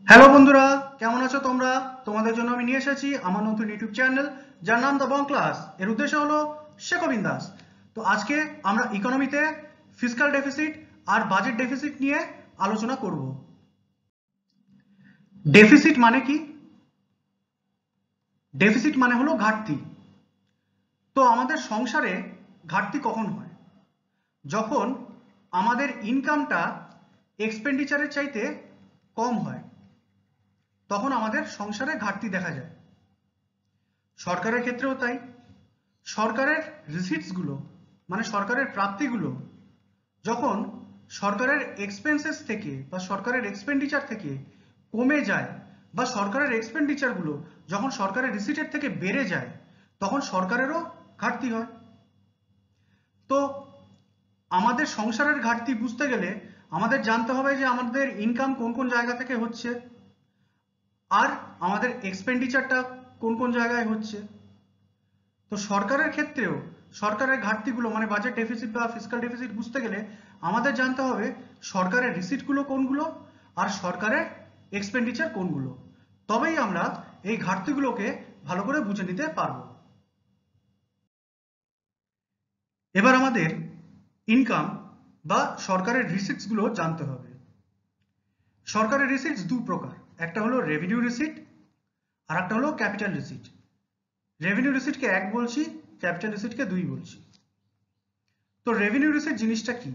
Hello বন্ধুরা, কেমন আছো তোমরা? তোমাদের জন্য আমি নিয়ে এসেছি আমার নতুন ইউটিউব চ্যানেল, যার নাম দ্য বং ক্লাস। এর উদ্দেশ্য হলো শেখো বিন্দাস। তো আজকে আমরা ইকোনমিতে ফিসকাল ডেফিসিট আর বাজেট ডেফিসিট নিয়ে আলোচনা করব। ডেফিসিট মানে কি? ডেফিসিট মানে হলো ঘাটতি। তো আমাদের সংসারে ঘাটতি কখন হয়? যখন আমাদের ইনকামটা এক্সপেন্ডিচারের চাইতে কম হয়, তখন আমাদের সংসারে ঘাটতি দেখা যায়। সরকারের ক্ষেত্রেও তাই। সরকারের রিসিটসগুলো মানে সরকারের প্রাপ্তিগুলো যখন সরকারের এক্সপেন্সেস থেকে বা সরকারের এক্সপেন্ডিচার থেকে কমে যায়, বা সরকারের এক্সপেন্ডিচারগুলো যখন সরকারের রিসিটের থেকে বেড়ে যায়, তখন সরকারেরও ঘাটতি হয়। তো আমাদের সংসারের ঘাটতি বুঝতে গেলে আমাদের জানতে হবে যে আমাদের ইনকাম কোন কোন জায়গা থেকে হচ্ছে, আর আমাদের এক্সপেন্ডিচারটা কোন কোন জায়গায় হচ্ছে। তো সরকারের ক্ষেত্রেও সরকারের ঘাটতিগুলো মানে বাজেট ডেফিসিট বা ফিসকাল ডেফিসিট বুঝতে গেলে আমাদের জানতে হবে সরকারের রিসিটগুলো কোনগুলো আর সরকারের এক্সপেন্ডিচার কোনগুলো। তবেই আমরা এই ঘাটতিগুলোকে ভালো করে বুঝে নিতে পারবো। এবার আমাদের ইনকাম বা সরকারের রিসিটসগুলো জানতে হবে। সরকারের রিসিটস দু প্রকার, একটা হলো রেভিনিউ রিসিট আর একটা হলো ক্যাপিটাল রিসিট। রেভিনিউ রিসিটকে এক বলছি, ক্যাপিটাল রিসিটকে দুই বলছি। তো রেভিনিউ রিসিট জিনিসটা কি?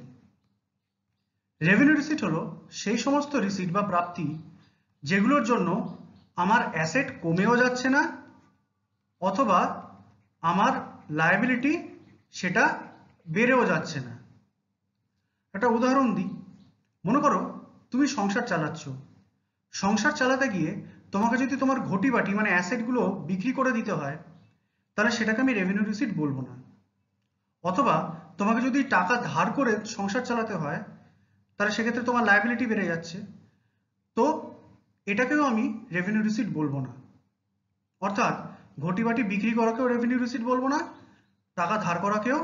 রেভিনিউ রিসিট হলো সেই সমস্ত রিসিট বা প্রাপ্তি যেগুলোর জন্য আমার অ্যাসেট কমেও যাচ্ছে না, অথবা আমার লায়াবিলিটি সেটা বেড়েও যাচ্ছে না। একটা উদাহরণ দিই। মনে করো তুমি সংসার চালাচ্ছ। সংসার চালাতে গিয়ে তোমাকে যদি তোমার ঘটি বাটি মানে অ্যাসেটগুলো বিক্রি করে দিতে হয়, তাহলে সেটাকে আমি রেভিনিউ রিসিট বলবো না। অথবা তোমাকে যদি টাকা ধার করে সংসার চালাতে হয়, তাহলে সেক্ষেত্রে তোমার লায়াবিলিটি বেড়ে যাচ্ছে। তো এটাকেও আমি রেভিনিউ রিসিট বলবো না। অর্থাৎ ঘটি বাটি বিক্রি করাকেও রেভিনিউ রিসিট বলবো না, টাকা ধার করাকেও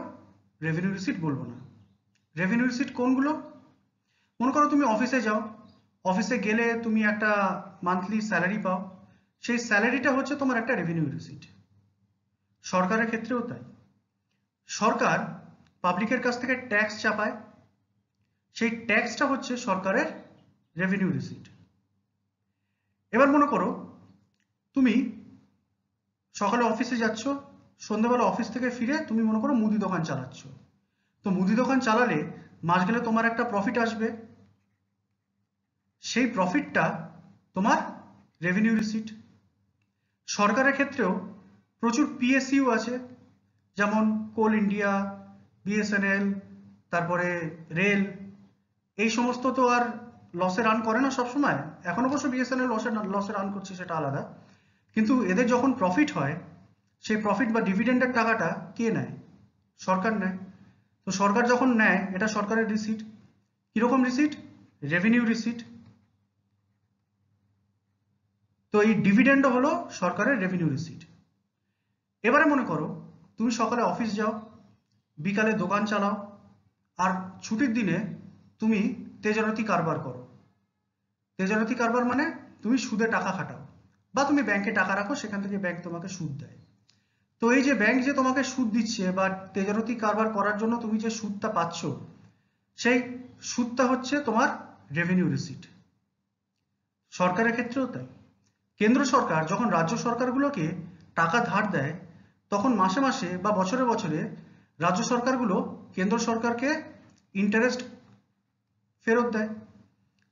রেভিনিউ রিসিট বলবো না। রেভিনিউ রিসিট কোনগুলো? মনে করো তুমি অফিসে যাও, অফিসে গেলে তুমি একটা মান্থলি স্যালারি পাও, সেই স্যালারিটা হচ্ছে তোমার একটা রেভিনিউ রিসিট। সরকারের ক্ষেত্রেও তাই। সরকার পাবলিকের কাছ থেকে ট্যাক্স চাপায়, সেই ট্যাক্সটা হচ্ছে সরকারের রেভিনিউ রিসিট। এবার মনে করো তুমি সকালে অফিসে যাচ্ছ, সন্ধ্যাবেলা অফিস থেকে ফিরে তুমি মনে করো মুদি দোকান চালাচ্ছ। তো মুদি দোকান চালালে মাস গেলে তোমার একটা প্রফিট আসবে, সেই প্রফিটটা তোমার রেভিনিউ রিসিট। সরকারের ক্ষেত্রেও প্রচুর পিএসইউ আছে, যেমন কোল ইন্ডিয়া, বিএসএনএল, তারপরে রেল। এই সমস্ত তো আর লসে রান করে না সবসময়। এখন অবশ্য বিএসএনএল লসে রান করছে, সেটা আলাদা। কিন্তু এদের যখন প্রফিট হয়, সেই প্রফিট বা ডিভিডেন্ডের টাকাটা কে নেয়? সরকার নেয়। তো সরকার যখন নেয়, এটা সরকারের রিসিট। কিরকম রিসিট? Revenue receipt. তো এই ডিভিডেন্ডও হলো সরকারের রেভিনিউ রিসিট। এবারে মনে করো তুমি সকালে অফিস যাও, বিকালে দোকান চালাও, আর ছুটির দিনে তুমি তেজারতি কারবার করো। তেজারতি কারবার মানে তুমি সুদে টাকা খাটাও, বা তুমি ব্যাংকে টাকা রাখো, সেখান থেকে ব্যাংক তোমাকে সুদ দেয়। তো এই যে ব্যাংক যে তোমাকে সুদ দিচ্ছে বা তেজারতি কারবার করার জন্য তুমি যে সুদটা পাচ্ছ, সেই সুদটা হচ্ছে তোমার রেভিনিউ রিসিট। সরকারের ক্ষেত্রেও তাই। কেন্দ্র সরকার যখন রাজ্য সরকারগুলোকে টাকা ধার দেয়, তখন মাসে মাসে বা বছরে বছরে রাজ্য সরকারগুলো কেন্দ্র সরকারকে ইন্টারেস্ট ফেরত দেয়।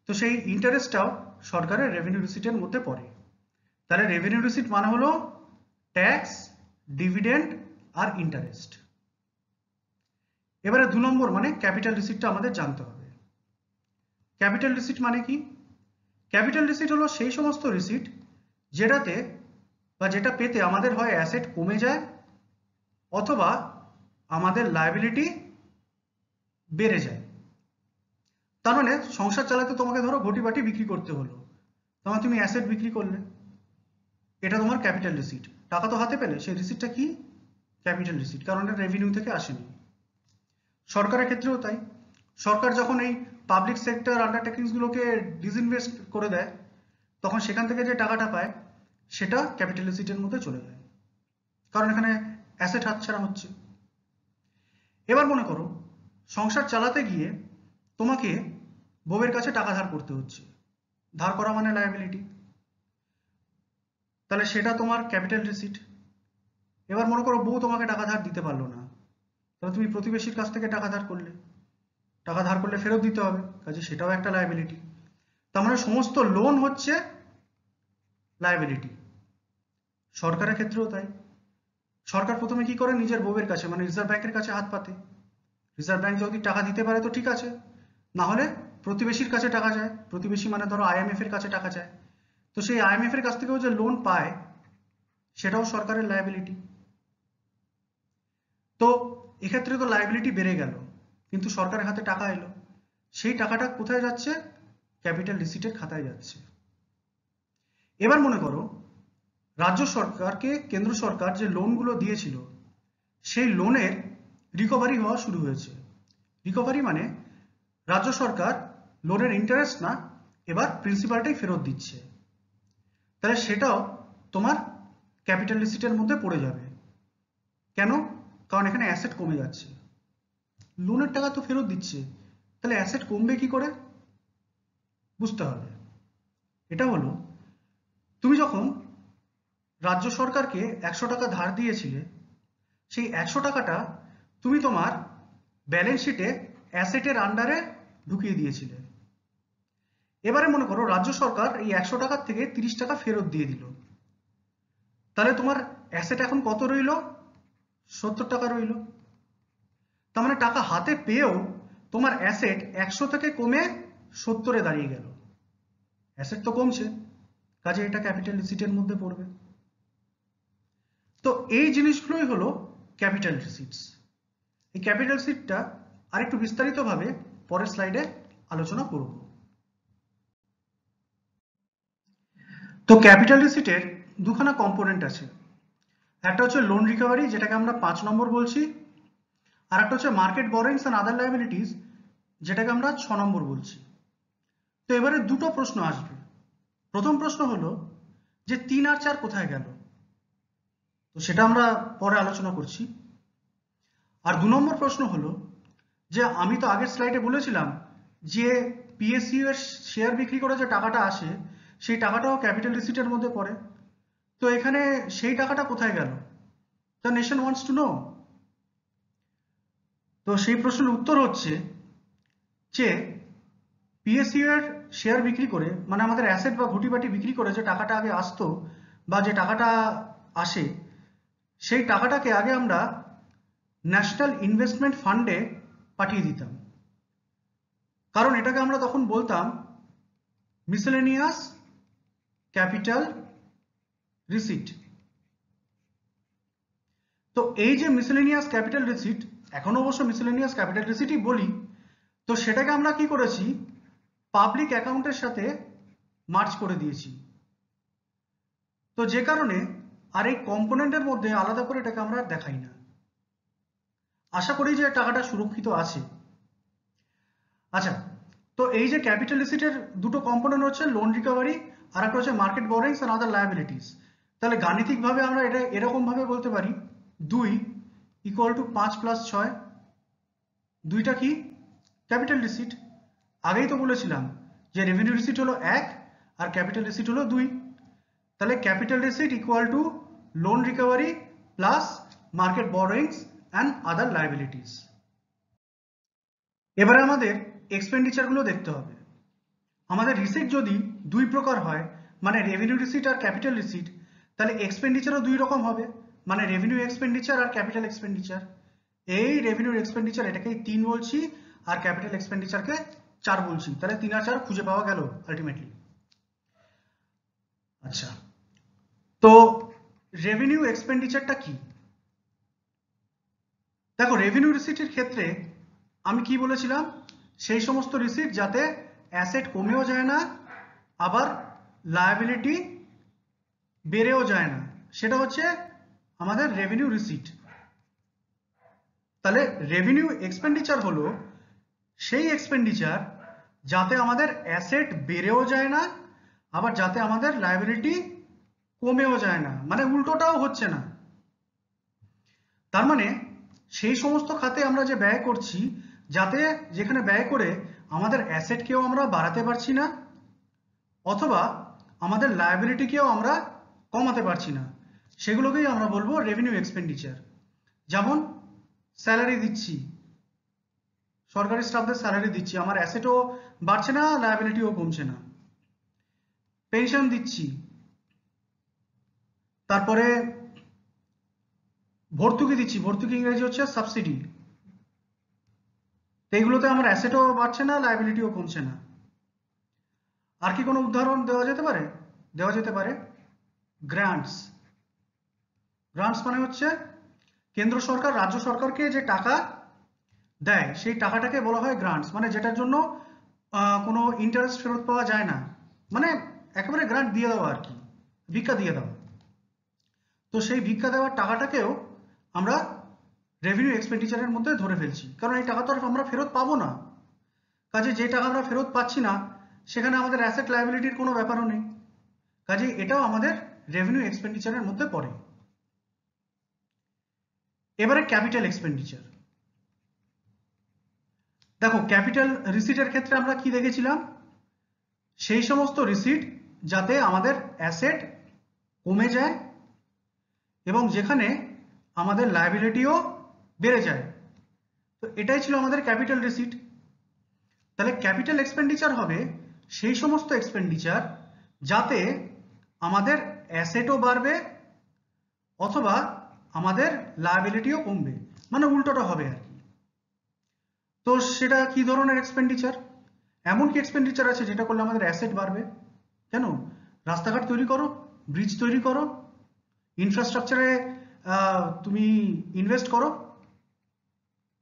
তো সেই ইন্টারেস্টটাও সরকারের রেভিনিউ রিসিটের মধ্যে পড়ে। তাহলে রেভিনিউ রিসিট মানে হলো ট্যাক্স, ডিভিডেন্ড আর ইন্টারেস্ট। এবারে দু নম্বর মানে ক্যাপিটাল রিসিটটা আমাদের জানতে হবে। ক্যাপিটাল রিসিট মানে কি? ক্যাপিটাল রিসিট হলো সেই সমস্ত রিসিট যেটাতে বা যেটা পেতে আমাদের হয় অ্যাসেট কমে যায়, অথবা আমাদের লায়াবিলিটি বেড়ে যায়। তার মানে সংসার চালাতে তোমাকে ধরো ঘটি বাটি বিক্রি করতে হলো, তখন তুমি অ্যাসেট বিক্রি করলে, এটা তোমার ক্যাপিটাল রিসিট। টাকা তো হাতে পেলে, সেই রিসিটটা কি? ক্যাপিটাল রিসিট, কারণ এটা রেভিনিউ থেকে আসেনি। সরকারের ক্ষেত্রেও তাই। সরকার যখন এই পাবলিক সেক্টর আন্ডারটেকিংসগুলোকে ডিসইনভেস্ট করে দেয়, তখন সেখান থেকে যে টাকাটা পায় সেটা ক্যাপিটাল রিসিটের মধ্যে চলে যায়, কারণ এখানে অ্যাসেট হাতছাড়া হচ্ছে। এবার মনে করো সংসার চালাতে গিয়ে তোমাকে বউয়ের কাছে টাকা ধার করতে হচ্ছে, ধার করা মানে লায়াবিলিটি, তাহলে সেটা তোমার ক্যাপিটাল রিসিট। এবার মনে করো বউ তোমাকে টাকা ধার দিতে পারলো না, তাহলে তুমি প্রতিবেশীর কাছ থেকে টাকা ধার করলে, টাকা ধার করলে ফেরত দিতে হবে, কাজে সেটাও একটা লায়াবিলিটি। তার মানে সমস্ত লোন হচ্ছে লায়াবিলিটি। সরকারের ক্ষেত্রেও তাই। সরকার প্রথমে কি করে, নিজের বউয়ের কাছে মানে রিজার্ভ ব্যাংকের কাছে হাত পাতে। রিজার্ভ ব্যাংক যদি টাকা দিতে পারে তো ঠিক আছে, না হলে প্রতিবেশীর কাছে টাকা যায়। প্রতিবেশী মানে ধরো আইএমএফ এর কাছে টাকা যায়, তো সেই আইএমএফ এর কাছ থেকেও যে লোন পায় সেটাও সরকারের লায়াবিলিটি। তো এক্ষেত্রে তো লায়াবিলিটি বেড়ে গেল, কিন্তু সরকারের হাতে টাকা এলো, সেই টাকাটা কোথায় যাচ্ছে? ক্যাপিটাল রিসিটের খাতায় যাচ্ছে। এবার মনে করো রাজ্য সরকারকে কেন্দ্র সরকার যে লোনগুলো দিয়েছিল সেই লোনের রিকভারি হওয়া শুরু হয়েছে। রিকভারি মানে রাজ্য সরকার লোনের ইন্টারেস্ট না, এবার প্রিন্সিপালটাই ফেরত দিচ্ছে, তাহলে সেটাও তোমার ক্যাপিটাল রিসিটের মধ্যে পড়ে যাবে। কেন? কারণ এখানে অ্যাসেট কমে যাচ্ছে, লোনের টাকা তো ফেরত দিচ্ছে, তাহলে অ্যাসেট কমবে কি করে? বুঝতে হবে। এটা হলো, তুমি যখন রাজ্য সরকারকে 100 টাকা ধার দিয়েছিলে, সেই 100 টাকাটা তুমি তোমার ব্যালেন্স শিটে অ্যাসেটের আন্ডারে ঢুকিয়ে দিয়েছিলে। এবারে মনে করো রাজ্য সরকার এই 100 টাকার থেকে 30 টাকা ফেরত দিয়ে দিল, তাহলে তোমার অ্যাসেট এখন কত রইল? 70 টাকা রইল। তার মানে টাকা হাতে পেয়েও তোমার অ্যাসেট 100 থেকে কমে 70-এ দাঁড়িয়ে গেল। অ্যাসেট তো কমছে, কাজে এটা ক্যাপিটাল রিসিটের মধ্যে পড়বে। তো এই জিনিসগুলোই হলো ক্যাপিটাল রিসিটস। এই ক্যাপিটাল রিসিটটা আরেকটু বিস্তারিতভাবে পরের স্লাইডে আলোচনা করব। তো ক্যাপিটাল রিসিটের দুখানা কম্পোনেন্ট আছে, একটা হচ্ছে লোন রিকভারি যেটাকে আমরা 5 নম্বর বলছি, আর একটা হচ্ছে market borrowings and other liabilities যেটাকে আমরা 6 নম্বর বলছি। তো এবারে দুটো প্রশ্ন আসবে। প্রথম প্রশ্ন হলো যে 3 আর 4 কোথায় গেল, তো সেটা আমরা পরে আলোচনা করছি। আর 2 নম্বর প্রশ্ন হলো যে আমি তো আগের স্লাইডে বলেছিলাম যে পিএসইউ এর শেয়ার বিক্রি করে যে টাকাটা আসে সেই টাকাটাও ক্যাপিটাল রিসিটের মধ্যে পড়ে, তো এখানে সেই টাকাটা কোথায় গেল? The nation wants to know. তো সেই প্রশ্নের উত্তর হচ্ছে যে পিএসইউ এর শেয়ার বিক্রি করে মানে আমাদের অ্যাসেট বা ঘটিবাটি বিক্রি করে যে টাকাটা আগে আসতো বা যে টাকাটা আসে, সেই টাকাটাকে আগে আমরা ন্যাশনাল ইনভেস্টমেন্ট ফান্ডে পাঠিয়ে দিতাম, কারণ এটাকে আমরা তখন বলতাম মিসেলেনিয়াস ক্যাপিটাল রিসিট। তো এই যে মিসেলেনিয়াস ক্যাপিটাল রিসিট, এখন অবশ্য মিসেলেনিয়াস ক্যাপিটাল রিসিটই বলি, তো সেটাকে আমরা কি করেছি, পাবলিক অ্যাকাউন্টের সাথে মার্জ করে দিয়েছি। তো যে কারণে আর এই কম্পোনেন্টের মধ্যে আলাদা করে এটাকে আমরা দেখাই না। আশা করি যে টাকাটা সুরক্ষিত আছে। আচ্ছা, তো এই যে ক্যাপিটাল রিসিটের দুটো কম্পোনেন্ট হচ্ছে লোন রিকভারি আর একটা হচ্ছে market borrowings and other liabilities. তাহলে গাণিতিকভাবে আমরা এটা এরকম ভাবে বলতে পারি 2 = 5 + 6। 2টা কি? Capital receipt. আগেই তো বলেছিলাম যে রেভিনিউ রিসিট হলো 1 আর ক্যাপিটাল রিসিট হলো 2। তাহলে capital receipt = loan recovery plus market borrowings and other liabilities. এবারে আমাদের এক্সপেন্ডিচার গুলো দেখতে হবে। আমাদের রিসিট যদি দুই প্রকার হয় মানে রেভিনিউ রিসিট আর ক্যাপিটাল রিসিট, তাহলে এক্সপেন্ডিচারও দুই রকম হবে মানে রেভিনিউ এক্সপেন্ডিচার আর ক্যাপিটাল এক্সপেন্ডিচার। এই রেভিনিউ এক্সপেন্ডিচার এটাকেই 3 বলছি আর ক্যাপিটাল এক্সপেন্ডিচারকে 4 বলছি, তাহলে 3 আর 4 খুঁজে পাওয়া গেল আলটিমেটলি। আচ্ছা, তো রেভিনিউ এক্সপেন্ডিচারটা কি? দেখো রেভিনিউ রিসিটের ক্ষেত্রে আমি কি বলেছিলাম, সেই সমস্ত রিসিট যাতে অ্যাসেট কমেও যায় না আবার লায়াবিলিটি বেড়েও যায় না, সেটা হচ্ছে আমাদের রেভিনিউ রিসিট। তাহলে রেভিনিউ এক্সপেন্ডিচার হলো সেই এক্সপেন্ডিচার যাতে আমাদের অ্যাসেট বেড়েও যায় না আবার যাতে আমাদের লায়াবিলিটি কমেও যায় না, মানে উল্টোটাও হচ্ছে না। তার মানে সেই সমস্ত খাতে আমরা যে ব্যয় করছি, যাতে যেখানে ব্যয় করে আমাদের অ্যাসেটকেও আমরা বাড়াতে পারছি না, অথবা আমাদের লায়াবিলিটিকেও আমরা কমাতে পারছি না, সেগুলোকেই আমরা বলবো রেভিনিউ এক্সপেন্ডিচার। যেমন স্যালারি দিচ্ছি, সরকারি স্টাফদের স্যালারি দিচ্ছি, আমার অ্যাসেটও বাড়ছে না, লায়াবিলিটিও কমছে না। পেনশন দিচ্ছি, তারপরে ভর্তুকি দিচ্ছি, ভর্তুকি ইংরেজি হচ্ছে সাবসিডি, তো এইগুলোতে আমার অ্যাসেটও বাড়ছে না, লায়াবিলিটিও কমছে না। আর কি কোনো উদাহরণ দেওয়া যেতে পারে? দেওয়া যেতে পারে গ্রান্টস। গ্রান্টস মানে হচ্ছে কেন্দ্র সরকার রাজ্য সরকারকে যে টাকা দেয়, সেই টাকাটাকে বলা হয় গ্রান্টস, মানে যেটার জন্য কোনো ইন্টারেস্ট ফেরত পাওয়া যায় না, মানে একেবারে গ্রান্ট দিয়ে দেওয়া আর কি, ভিক্ষা দিয়ে দেওয়া। তো সেই ভিক্ষা দেওয়ার টাকাটাকেও আমরা রেভিনিউ এক্সপেন্ডিচারের মধ্যে ধরে ফেলছি, কারণ এই টাকা তো আর আমরা ফেরত পাবো না। কাজে যে টাকা আমরা ফেরত পাচ্ছি না, সেখানে আমাদের অ্যাসেট লায়াবিলিটির কোনো ব্যাপারও নেই, কাজে এটাও আমাদের রেভিনিউ এক্সপেন্ডিচারের মধ্যে পড়ে। এবারে ক্যাপিটাল এক্সপেন্ডিচার। দেখো, ক্যাপিটাল রিসিটের ক্ষেত্রে আমরা কি দেখেছিলাম? সেই সমস্ত রিসিট যাতে আমাদের অ্যাসেট কমে যায় এবং যেখানে আমাদের লায়াবিলিটিও বেড়ে যায়, তো এটাই ছিল আমাদের ক্যাপিটাল রিসিট। তাহলে ক্যাপিটাল এক্সপেন্ডিচার হবে সেই সমস্ত এক্সপেন্ডিচার যাতে আমাদের অ্যাসেটও বাড়বে অথবা আমাদের লায়াবিলিটিও কমবে, মানে উল্টোটা হবে আর কি। তো সেটা কি ধরনের এক্সপেন্ডিচার? এমন কি এক্সপেন্ডিচার আছে যেটা করলে আমাদের অ্যাসেট বাড়বে? কেন? রাস্তাঘাট তৈরি করো, ব্রিজ তৈরি করো, ইনফ্রাস্ট্রাকচারে তুমি ইনভেস্ট করো।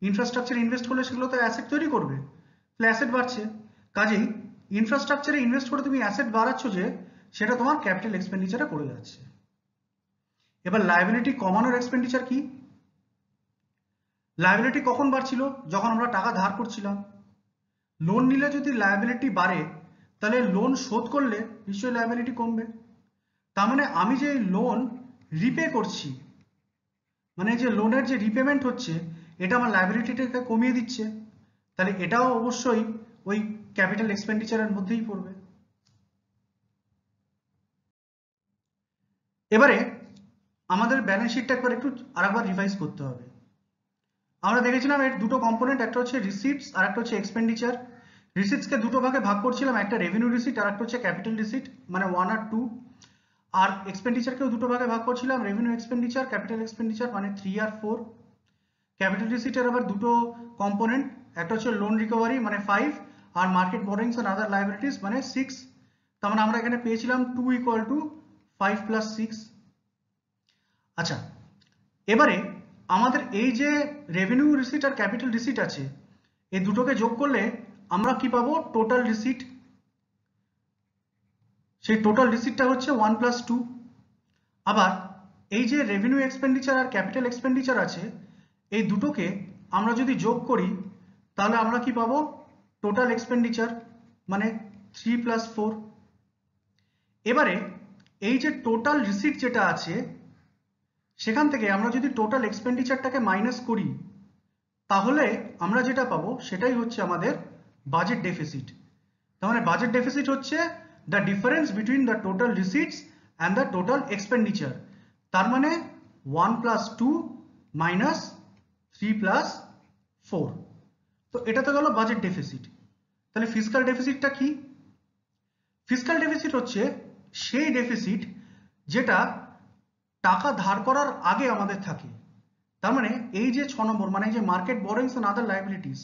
ইনফ্রাস্ট্রাকচারে ইনভেস্ট করলে সেগুলো তো অ্যাসেট তৈরি করবে, তাহলে অ্যাসেট বাড়ছে। কাজেই ইনফ্রাস্ট্রাকচারে ইনভেস্ট করে তুমি অ্যাসেট বাড়াচ্ছ, যে সেটা তোমার ক্যাপিটাল এক্সপেন্ডিচারে পড়ে যাচ্ছে। এবার লায়াবিলিটি কমানোর এক্সপেন্ডিচার কি? লায়াবিলিটি কখন বাড়ছিল? যখন আমরা টাকা ধার করছিলাম। লোন নিলে যদি লায়াবিলিটি বাড়ে, তাহলে লোন শোধ করলে নিশ্চয়ই লায়াবিলিটি কমবে। তার মানে আমি যে লোন রিপে করছি, মানে যে লোনের যে রিপেমেন্ট হচ্ছে, এটা আমার লায়াবিলিটিটাকে কমিয়ে দিচ্ছে, তাহলে এটাও অবশ্যই ওই ক্যাপিটাল এক্সপেন্ডিচারের মধ্যেই পড়বে। এবারে আমাদের ব্যালেন্স শিটটা একবার একটু আরেকবার রিভাইজ করতে হবে। আমরা দেখেছিলাম এর দুটো কম্পোনেন্ট, একটা হচ্ছে রিসিপ্টস আর একটা হচ্ছে এক্সপেন্ডিচার। রিসিপ্টসকে দুটো ভাগে ভাগ করছিলাম, একটা রেভিনিউ রিসিট আর একটা হচ্ছে ক্যাপিটাল রিসিট, মানে 1 আর 2। আর এক্সপেন্ডিচারকেও দুটো ভাগে ভাগ করছিলাম, রেভিনিউ এক্সপেন্ডিচার, ক্যাপিটাল এক্সপেন্ডিচার, মানে 3 আর 4। ক্যাপিটাল রিসিটের আবার দুটো কম্পোনেন্ট, একটা হচ্ছে লোন রিকভারি মানে 5, আর market borrowings and other liabilities মানে 6। তার মানে আমরা এখানে পেয়েছিলাম 2 = 5 + 6। আচ্ছা, এবারে আমাদের এই যে রেভিনিউ রিসিট আর ক্যাপিটাল রিসিট আছে, এই দুটোকে যোগ করলে আমরা কি পাবো? Total receipt. সেই টোটাল রিসিটটা হচ্ছে 1 + 2। আবার এই যে রেভিনিউ এক্সপেন্ডিচার আর ক্যাপিটাল এক্সপেন্ডিচার আছে, এই দুটোকে আমরা যদি যোগ করি, তাহলে আমরা কি পাবো? টোটাল এক্সপেন্ডিচার, মানে 3 + 4। এবারে এই যে টোটাল রিসিট যেটা আছে, সেখান থেকে আমরা যদি টোটাল এক্সপেন্ডিচারটাকে মাইনাস করি, তাহলে আমরা যেটা পাবো সেটাই হচ্ছে আমাদের বাজেট ডেফিসিট। তার মানে বাজেট ডেফিসিট হচ্ছে the difference between the total receipts and the total expenditure. তার মানে 1 + 2 - 3 + 4। তো এটা তো গেল বাজেট ডেফিসিট। তাহলে ফিসকাল ডেফিসিটটা কি? ফিসকাল ডেফিসিট হচ্ছে সেই ডেফিসিট যেটা টাকা ধার করার আগে আমাদের থাকে। তার মানে এই যে 6 নম্বর, মানে এই যে market borrowings and other liabilities,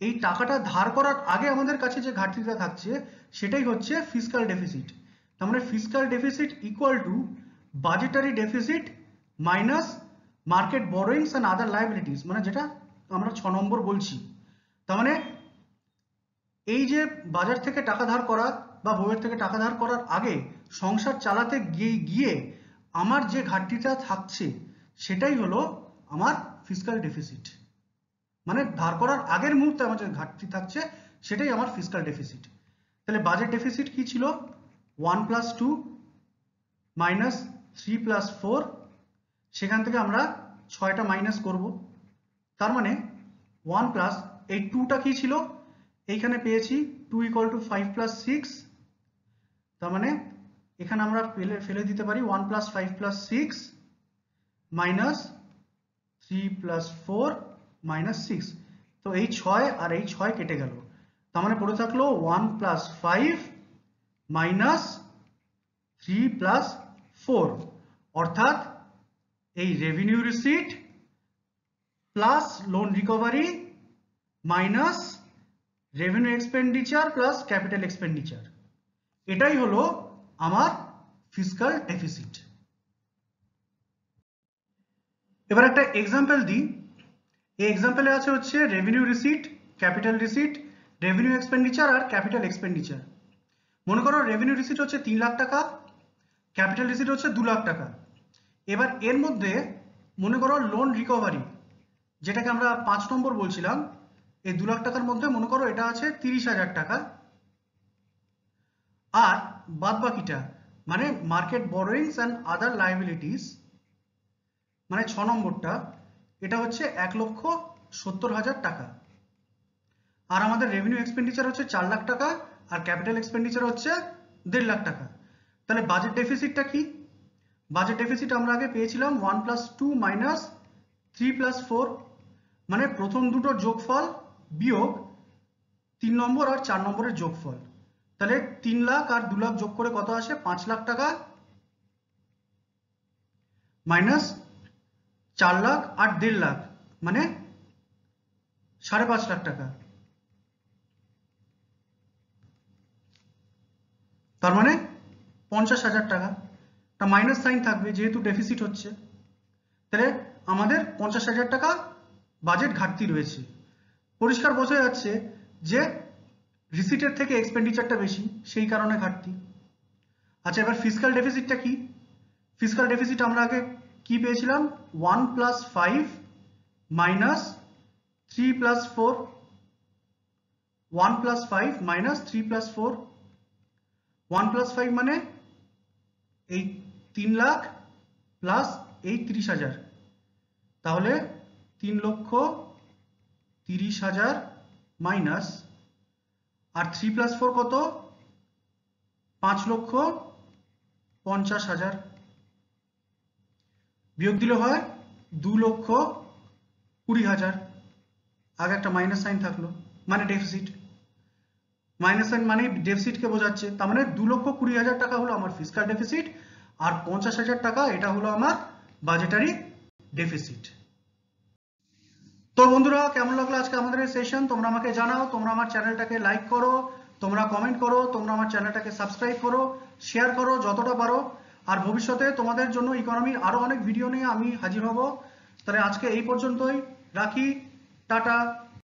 এই টাকাটা ধার করার আগে আমাদের কাছে যে ঘাটতিটা থাকছে, সেটাই হচ্ছে ফিসকাল ডেফিসিট। তার মানে fiscal deficit equal to budgetary deficit minus market borrowings and other liabilities, মানে যেটা আমরা 6 নম্বর বলছি। তার মানে এই যে বাজার থেকে টাকা ধার করা বা বউয়ের থেকে টাকা ধার করার আগে সংসার চালাতে গিয়ে আমার যে ঘাটতিটা থাকছে, সেটাই হলো আমার ফিসকাল ডেফিসিট। মানে ধার করার আগের মুহূর্তে আমার যে ঘাটতি থাকছে, সেটাই আমার ফিসকাল ডেফিসিট। তাহলে বাজেট ডেফিসিট কি ছিল? 1 প্লাস 2 মাইনাস 3 প্লাস 4, সেখান থেকে আমরা 6টা মাইনাস করব, তার মানে 1 প্লাস এই 2টা কি ছিল, এইখানে পেয়েছি 2 ইকুয়াল টু 5 প্লাস 6, তার মানে এখানে আমরা ফেলে দিতে পারি 1 plus 5 plus 6 minus 3 plus 4 minus 6। তো এই 6 আর এই 6 কেটে গেল, তার মানে পড়ে থাকলো 1 প্লাস 5 মাইনাস 3 প্লাস 4, অর্থাৎ এই revenue receipt plus loan recovery minus revenue expenditure plus capital expenditure, এটাই হলো আমার ফিসকাল ডেফিসিট। এবার একটা এক্সাম্পল দিই। এই এক্সাম্পলে আছে হচ্ছে revenue receipt, capital receipt, revenue expenditure আর ক্যাপিটাল এক্সপেন্ডিচার। মনে করো রেভিনিউ রিসিট হচ্ছে 3 লাখ টাকা, ক্যাপিটাল রিসিট হচ্ছে 2 লাখ টাকা। এবার এর মধ্যে মনে করো লোন রিকভারি, যেটাকে আমরা 5 নম্বর বলছিলাম, এই 2 লাখ টাকার মধ্যে মনে করো এটা আছে 30,000 টাকা, আর বাদ বাকিটা মানে market borrowings and other liabilities মানে 6 নম্বরটা, এটা হচ্ছে 1,70,000 টাকা। আর আমাদের রেভিনিউ এক্সপেন্ডিচার হচ্ছে 4 লাখ টাকা আর ক্যাপিটাল এক্সপেন্ডিচার হচ্ছে 1.5 লাখ টাকা। তাহলে বাজেট ডেফিসিটটা কি? বাজেট ডেফিসিট আমরা আগে পেয়েছিলাম 1 প্লাস 2 মাইনাস 3 প্লাস 4, মানে প্রথম দুটোর যোগফল বিয়োগ 3 নম্বর আর 4 নম্বরের যোগফল। তাহলে 3 লাখ আর 2 লাখ যোগ করে কত আসে? 5 লাখ টাকা মাইনাস 4 লাখ আর 1.5 লাখ মানে 5.5 লাখ টাকা, তার মানে 50,000 টাকা। তা মাইনাস সাইন থাকবে যেহেতু ডেফিসিট হচ্ছে, তাহলে আমাদের 50,000 টাকা বাজেট ঘাটতি রয়েছে। পরিষ্কার বোঝা যাচ্ছে যে রিসিটের থেকে এক্সপেন্ডিচারটা বেশি, সেই কারণে ঘাটতি। আচ্ছা, এবার ফিসকাল ডেফিসিটটা কি? ফিসকাল ডেফিসিট আমরা আগে কি পেয়েছিলাম? 1 plus 5 minus 3 plus 4, 1 plus 5 minus 3 plus 4, 1 plus 5 মানে এই 3 লাখ প্লাস এই 30,000, তাহলে 3,30,000 মাইনাস আর 3 প্লাস 4 কত? 5,50,000 বিয়োগ দিলে হয় 2,20,000। আগে একটা মাইনাস সাইন থাকলো মানে ডেফিসিট, মাইনাস সাইন মানে ডেফিসিটকে বোঝাচ্ছে। তার মানে 2,20,000 টাকা হলো আমার ফিসকাল ডেফিসিট আর 50,000 টাকা এটা হলো আমার বাজেটারি ডেফিসিট। তো বন্ধুরা, কেমন লাগলো আজকে আমাদের এই সেশন? তোমরা আমাকে জানাও, তোমরা আমার চ্যানেলটাকে লাইক করো, তোমরা কমেন্ট করো, তোমরা আমার চ্যানেলটাকে সাবস্ক্রাইব করো, শেয়ার করো যতটা পারো। আর ভবিষ্যতে তোমাদের জন্য ইকোনমির আরো অনেক ভিডিও নিয়ে আমি হাজির হব। তাহলে আজকে এই পর্যন্তই রাখি, টাটা।